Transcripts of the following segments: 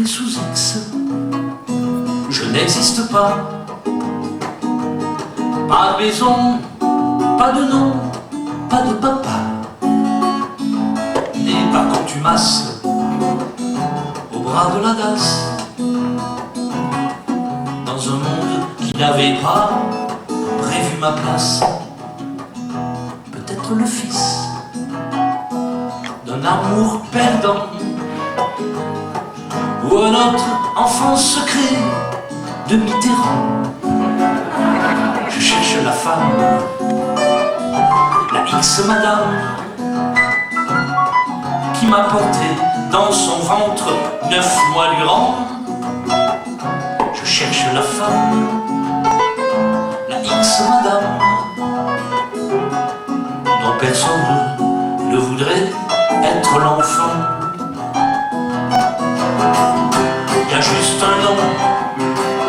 né sous X, je n'existe pas. Pas de maison, pas de nom, pas de papa. Né par contumace au bras de la DAS, dans un monde qui n'avait pas prévu ma place. Peut-être le fils d'un amour perdant, ou un autre enfant secret de Mitterrand. Je cherche la femme, la X madame, qui m'a porté dans son ventre 9 mois durant. Je cherche la femme, la X madame, dont personne ne voudrait être l'enfant. Il y a juste un nom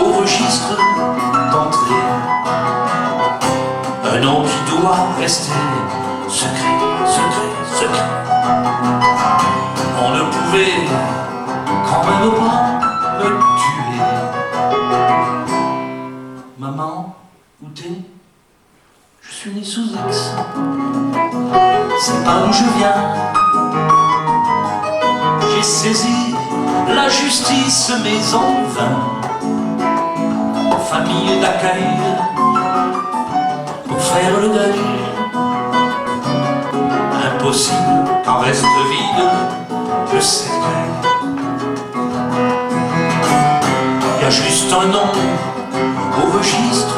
au registre d'entrée, un nom qui doit rester secret, secret, secret. On ne pouvait quand même pas me tuer. Maman, où t'es? Je suis né sous X. C'est pas d'où je viens. J'ai saisi la justice, mais en vain. Famille d'accueil pour faire le deuil. Impossible qu'en reste vide le cercueil. Il y a juste un nom au registre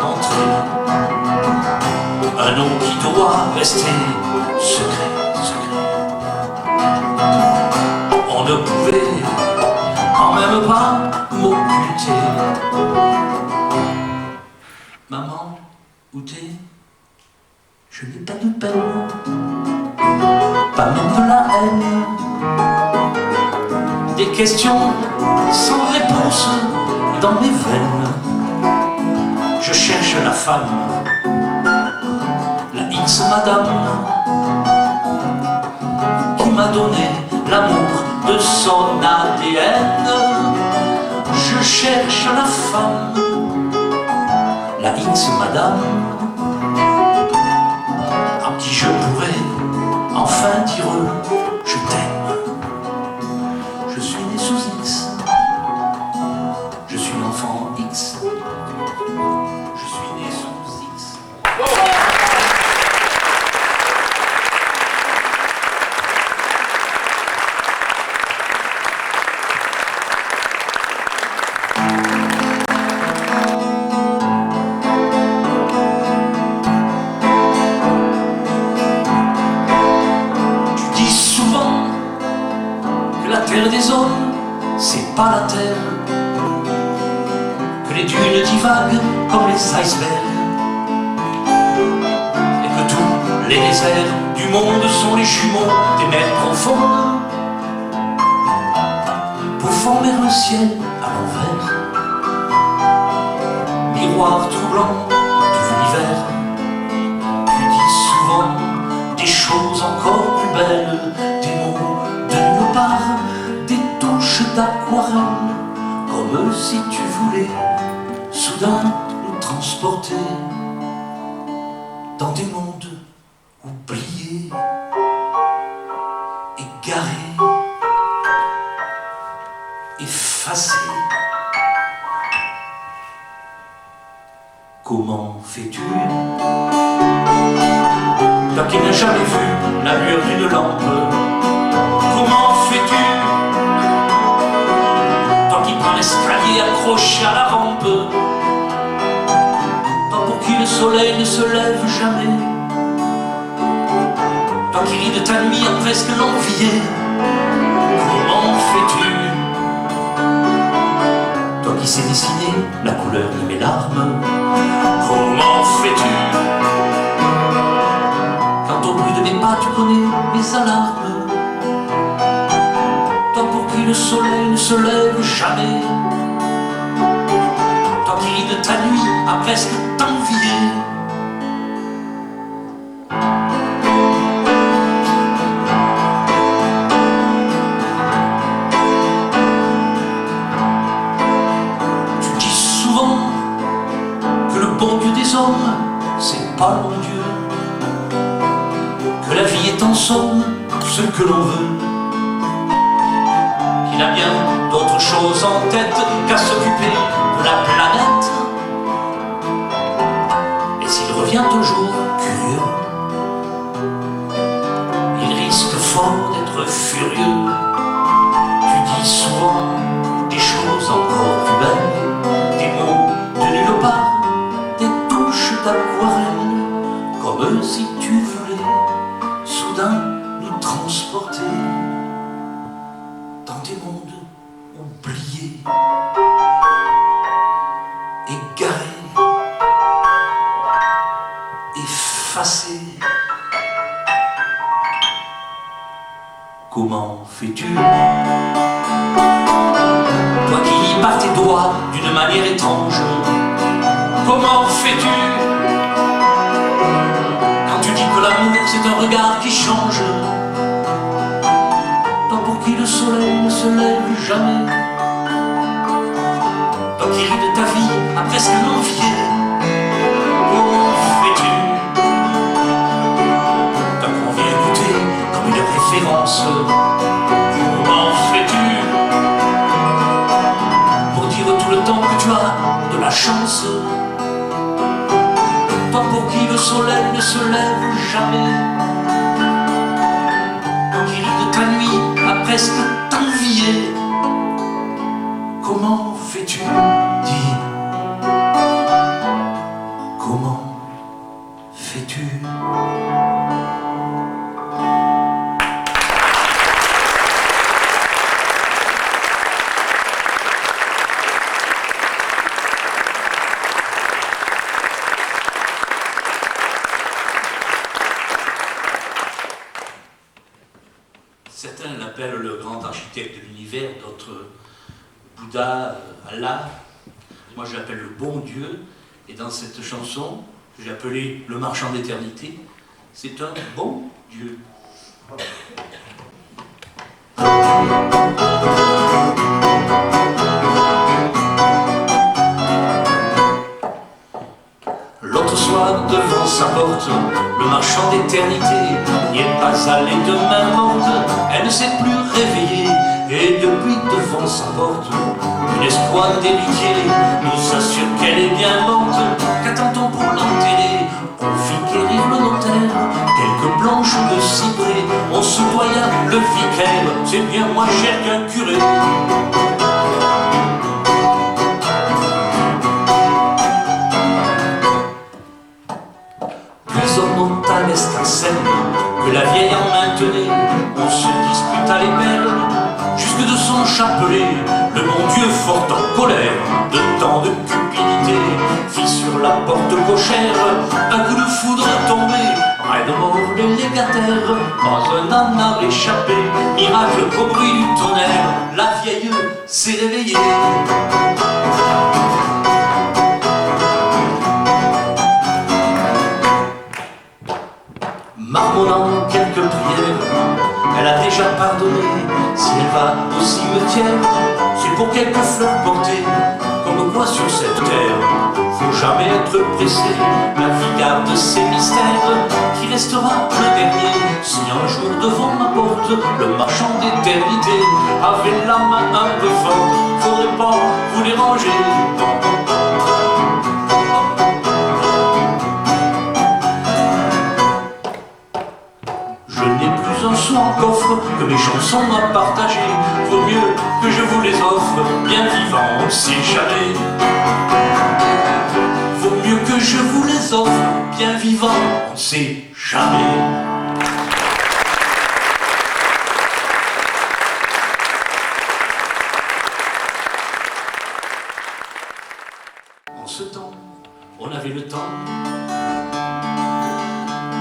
d'entrée, un nom qui doit rester secret, secret. On ne pouvait quand même pas m'occulter. Maman, où t'es? Je n'ai pas de peine, pas même de la haine. Des questions sans réponse dans mes veines. Je cherche la femme, la X madame, qui m'a donné l'amour de son ADN. Je cherche la femme, la X madame, à qui je pourrais enfin dire je t'aime. Je suis né sous X, je suis l'enfant X. Je suis né sous X. Tu dis souvent que la terre des hommes, c'est pas la terre, que les dunes divaguent comme les icebergs, et que tous les déserts du monde sont les jumeaux des mers profondes, pour former un ciel à l'envers, miroir troublant de l'univers. Tu dis souvent des choses encore plus belles, des mots de nulle part, des touches d'aquarelle, comme si tu voulais soudain nous transporter dans des mondes oubliés, égarés, effacés. Comment fais-tu, toi qui n'as jamais vu la lueur d'une lampe? Comment fais-tu, toi qui prends l'escalier accroché à la rampe? Toi pour qui le soleil ne se lève jamais, toi qui ris de ta nuit à presque l'envier. Comment fais-tu, toi qui sais dessiner la couleur de mes larmes? Comment fais-tu, quand au bruit de mes pas tu connais mes alarmes? Toi pour qui le soleil ne se lève jamais, toi qui ris de ta nuit à presque t'envier. pas, mon Dieu, que la vie est en somme ce que l'on veut, qu'il a bien d'autres choses en tête qu'à s'occuper de la planète. Et s'il revient toujours curieux, il risque fort d'être furieux. Tu dis souvent des choses encore plus belles, des mots de nulle part, des touches d'aquarelle, comme si tu voulais soudain nous transporter dans des mondes oubliés, égarés, effacés. Comment fais-tu, toi qui lis par tes doigts d'une manière étrange? Comment fais-tu quand tu dis que l'amour c'est un regard qui change? Toi pour qui le soleil ne se lève jamais, toi qui ris de ta vie à presque l'envier. Comment fais-tu, toi qu'on vient écouter comme une référence? Comment fais-tu pour dire tout le temps que tu as de la chance? Toi pour qui le soleil ne se lève jamais, toi qui ris de ta nuit à presque t'envier. Comment fais-tu, dis, comment fais-tu? Certains l'appellent le grand architecte de l'univers, d'autres Bouddha, Allah. Moi je l'appelle le bon Dieu. Et dans cette chanson, que j'ai appelée le marchand d'éternité, c'est un bon Dieu. L'autre soir, devant sa porte, le marchand d'éternité n'y est pas allé de main morte. Elle ne s'est plus réveillée, et depuis devant sa porte, une escouade d'héritiers nous assure qu'elle est bien morte. Qu'attend-on pour l'enterrer? On fit guérir le notaire, quelques planches de cyprès, on se doya le vicaire, c'est bien moins cher qu'un curé. Est en scène que la vieille en maintenait, on se disputa les belles jusque de son chapelet. Le bon Dieu fort en colère de tant de cupidité fit sur la porte cochère un coup de foudre tombé. Raide mort les légataires, pas un âne n'a échappé. Miracle qu'au bruit du tonnerre, la vieille s'est réveillée. Marmonnant quelques prières, elle a déjà pardonné. Si elle va au cimetière, c'est pour quelques fleurs portées. Comme quoi sur cette terre, faut jamais être pressé. La vie garde ses mystères, qui restera le dernier. Si un jour devant ma porte, le marchand d'éternité avait la main un peu forte, faudrait pas vous déranger. Un sou en coffre que mes chansons à partager. Vaut mieux que je vous les offre bien vivants, on sait jamais. Vaut mieux que je vous les offre bien vivants, on sait jamais. En ce temps, on avait le temps,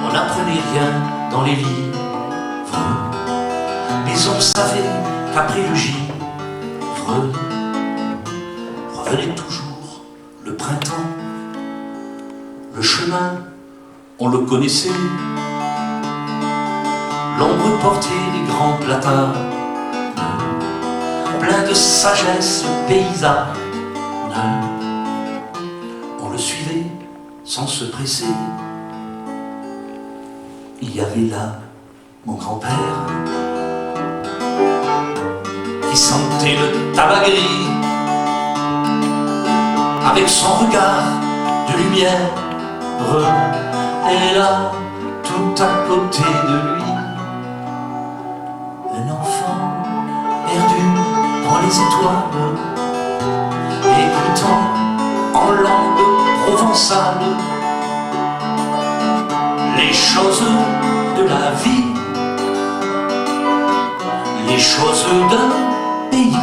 on n'apprenait rien dans les livres. Mais on savait qu'après le givre revenait toujours le printemps. Le chemin, on le connaissait, l'ombre portait les grands platanes, plein de sagesse paysanne. On le suivait sans se presser, il y avait là mon grand-père qui sentait le tabac gris avec son regard de lumière. Et là, tout à côté de lui, un enfant perdu dans les étoiles, écoutant en langue provençale les choses de la vie, les choses d'un pays,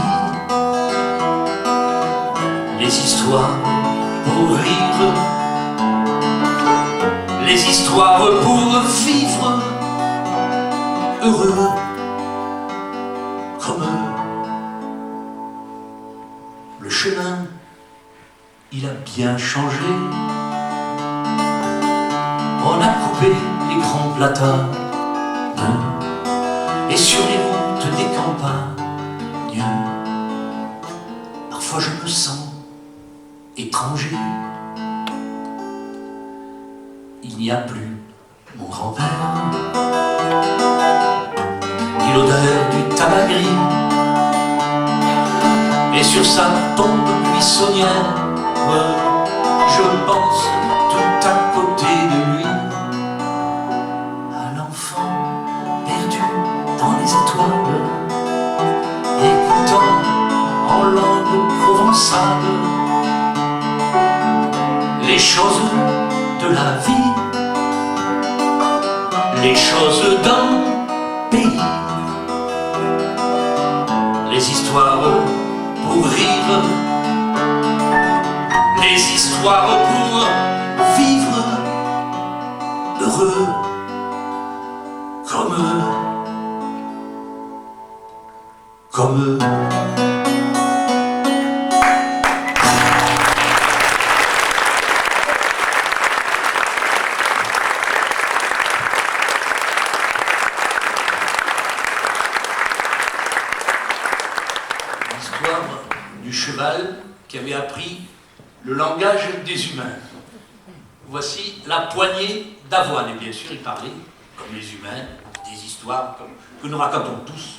les histoires pour rire, les histoires pour vivre heureux comme eux. Le chemin, il a bien changé. On a coupé les grands platanes et sur les routes des campagnes, parfois je me sens étranger. Il n'y a plus mon grand-père, ni l'odeur du tabac gris, et sur sa tombe buissonnière, je pense tout à côté de lui à l'enfant perdu dans les étoiles, écoutant en langue provençale les choses de la vie, les choses d'un pays, les histoires pour rire, les histoires pour vivre heureux comme eux, comme eux. Du cheval qui avait appris le langage des humains. Voici la poignée d'avoine. Et bien sûr, il parlait, comme les humains, des histoires que nous racontons tous.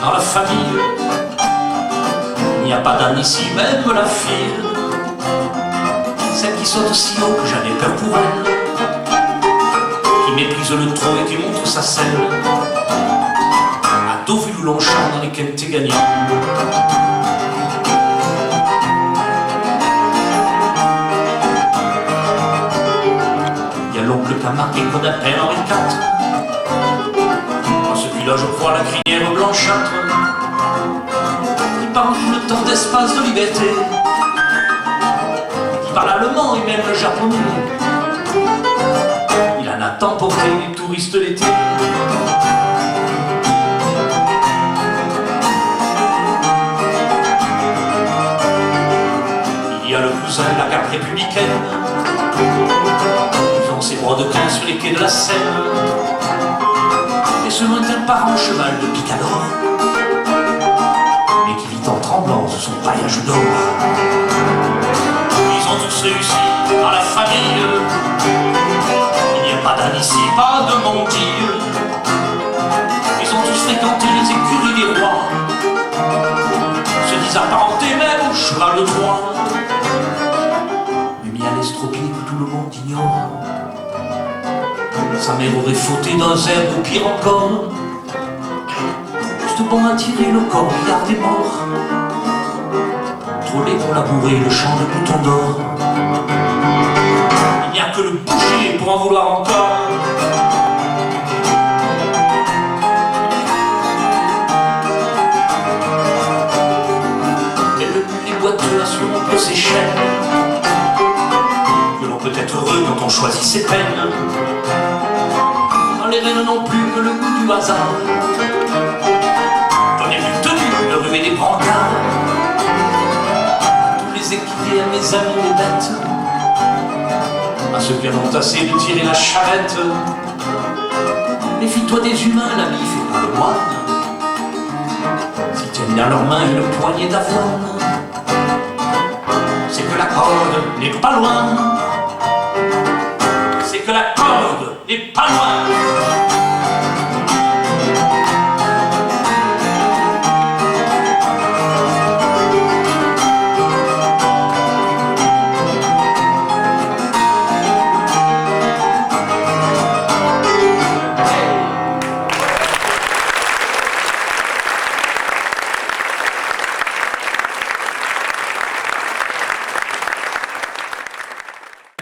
Dans la famille, il n'y a pas d'âne ici, même la fille, celle qui saute si haut que j'en ai peur pour elle, qui méprise le trot et qui montre sa selle, à Deauville où l'on chante dans les quintés gagnants. Il y a l'oncle Camargue qu'on appelle Henri IV. Là, je crois, la crinière blanchâtre, qui parle tout le temps d'espace de liberté, qui parle allemand et même le japonais. Il en a tant porté les touristes l'été. Il y a le cousin de la garde républicaine, qui ont ses brodequins sur les quais de la Seine. Et ce lointain parent cheval de picador, mais qui vit en tremblant sous son paillage d'or. Ils ont tous réussi dans la famille. Il n'y a pas d'âne ici, pas de mondille. Ils ont tous fréquenté les écuries des rois, se disent apparentés même au cheval de Troie. Mais mis à l'estropie que tout le monde ignore, sa mère aurait fauté dans un ou pire encore, juste bon à tirer le corps, regardez mort, trop laid pour labourer le champ de boutons d'or. Il n'y a que le boucher pour en vouloir encore. Et le mulet boiteux assurant ses chaînes, que l'on peut être heureux quand on choisit ses peines. Les reines n'ont plus que le goût du hasard. J'en ai plus tenu de ruer des brancards. À tous les équidés, à mes amis les bêtes, à ceux qui ont assez de tirer la charrette. Méfie-toi des humains, l'ami, fais pas le moine. S'ils tiennent dans leurs mains une poignée d'avoine, c'est que la corde n'est pas loin. C'est que la corde n'est pas loin.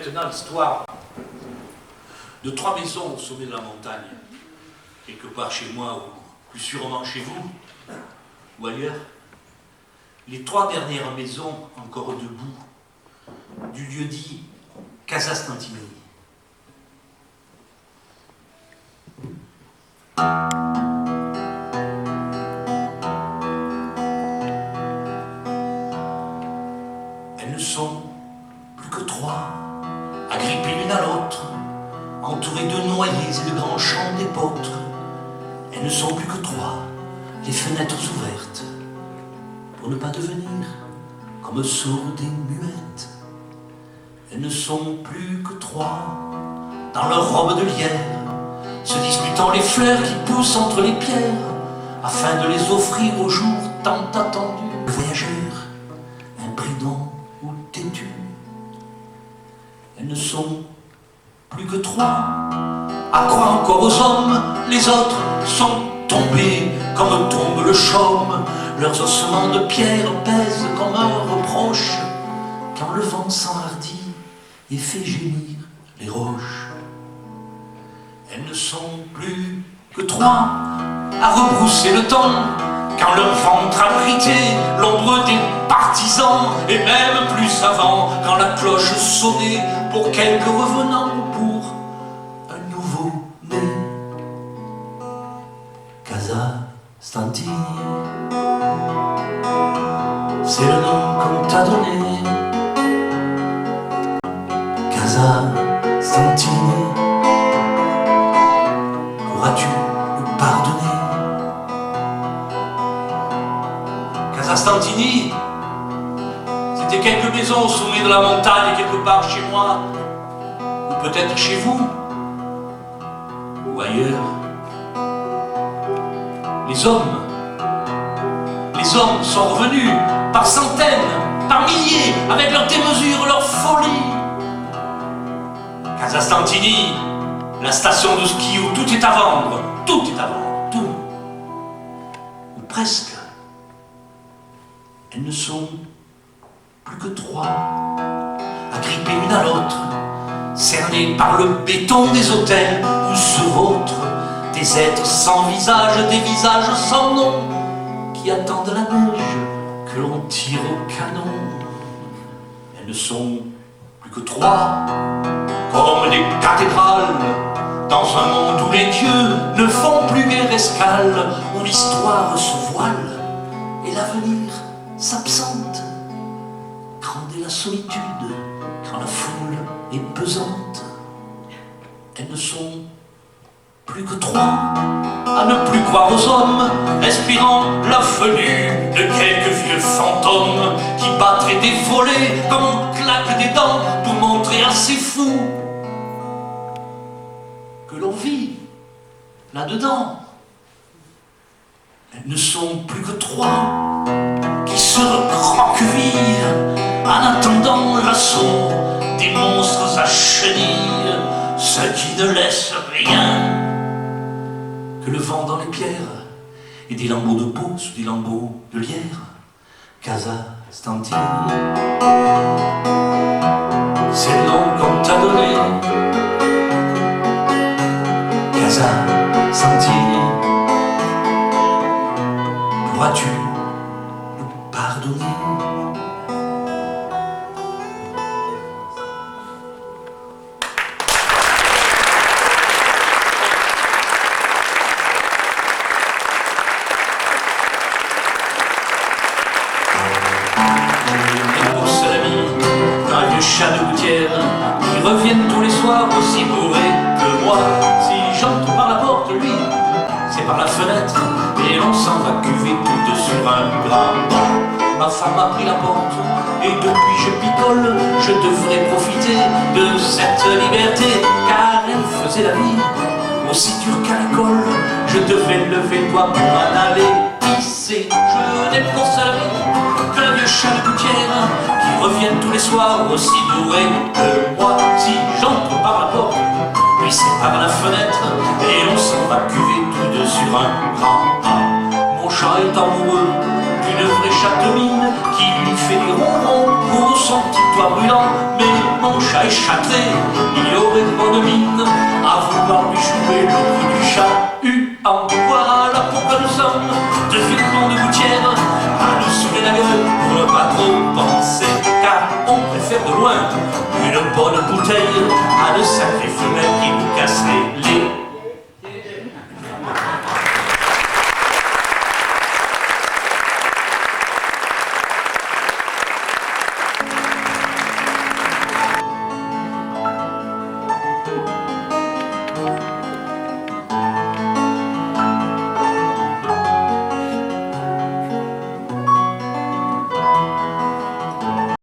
Maintenant, l'histoire de 3 maisons au sommet de la montagne, quelque part chez moi ou plus sûrement chez vous ou ailleurs. Les 3 dernières maisons encore debout du lieu-dit Casa Stantini. Elles ne sont plus que 3, agrippées l'une à l'autre, entourées de noyers et de grands champs d'épeautres. Elles ne sont plus que 3, les fenêtres ouvertes, pour ne pas devenir comme sourdes et muettes. Elles ne sont plus que 3, dans leur robe de lierre, se disputant les fleurs qui poussent entre les pierres, afin de les offrir au jour tant attendu. Le voyageur, imprudent ou têtu. Elles ne sont plus que 3, à croire encore aux hommes. Les autres sont tombés comme tombe le chaume. Leurs ossements de pierre pèsent comme un reproche, quand le vent s'enhardit et fait gémir les roches. Elles ne sont plus que 3, à rebrousser le temps, quand leur ventre abritait l'ombre des partisans, et même plus avant, quand la cloche sonnait pour quelques revenants ou pour un nouveau-né. Casa Stantini, c'est le nom qu'on t'a donné. Casa Stantini, pourras-tu me pardonner? Casa Stantini, c'était quelques maisons au sommet de la montagne, quelque part chez moi, ou peut-être chez vous, ou ailleurs. Les hommes sont revenus par centaines, par milliers, avec leur démesure, leur folie. Casa Stantini, la station de ski où tout est à vendre, tout, ou presque. Elles ne sont plus que 3, agrippées l'une à l'autre, cernées par le béton des hôtels où se vautrent des êtres sans visage, des visages sans nom, qui attendent la neige que l'on tire au canon. Elles ne sont plus que 3, comme des cathédrales, dans un monde où les dieux ne font plus guère escale, où l'histoire se voile et l'avenir s'absente. Grande est la solitude quand la foule est pesante. Elles ne sont plus que 3, à ne plus croire aux hommes, espérant la venue de quelques vieux fantômes qui battraient des volets comme on claque des dents pour montrer à ces fous que l'on vit là-dedans. Elles ne sont plus que 3 qui se recroquevillent en attendant l'assaut des monstres à chenilles, ceux qui ne laissent rien que le vent dans les pierres et des lambeaux de peau sous des lambeaux de lierre. Casa Stantini, c'est le nom qu'on t'a donné. Casa Stantini, pourras-tu nous pardonner? Et pour cela, s'en va cuver toutes sur un grand banc. Ma femme a pris la porte et depuis je picole. Je devrais profiter de cette liberté, car elle faisait la vie aussi dure qu'à l'école. Je devais lever le doigt pour m'en aller pisser. Je n'ai pour seule amie que la vieux chat de gouttière qui revient tous les soirs aussi bourré que moi. Si j'entre par la porte, lui c'est par la fenêtre, et on s'en va cuver tous deux sur un grand A. Mon chat est amoureux d'une vraie chatte mine qui lui fait des ronrons pour son petit toit brûlant. Mais mon chat est châtré, il aurait de bonne mine à vouloir lui jouer le coup du chat huant. Voilà pourquoi nous sommes deux filons de gouttière à nous saouler la gueule pour ne pas trop penser, car on préfère de loin une bonne bouteille à de sacrées femelles qui nous cassent les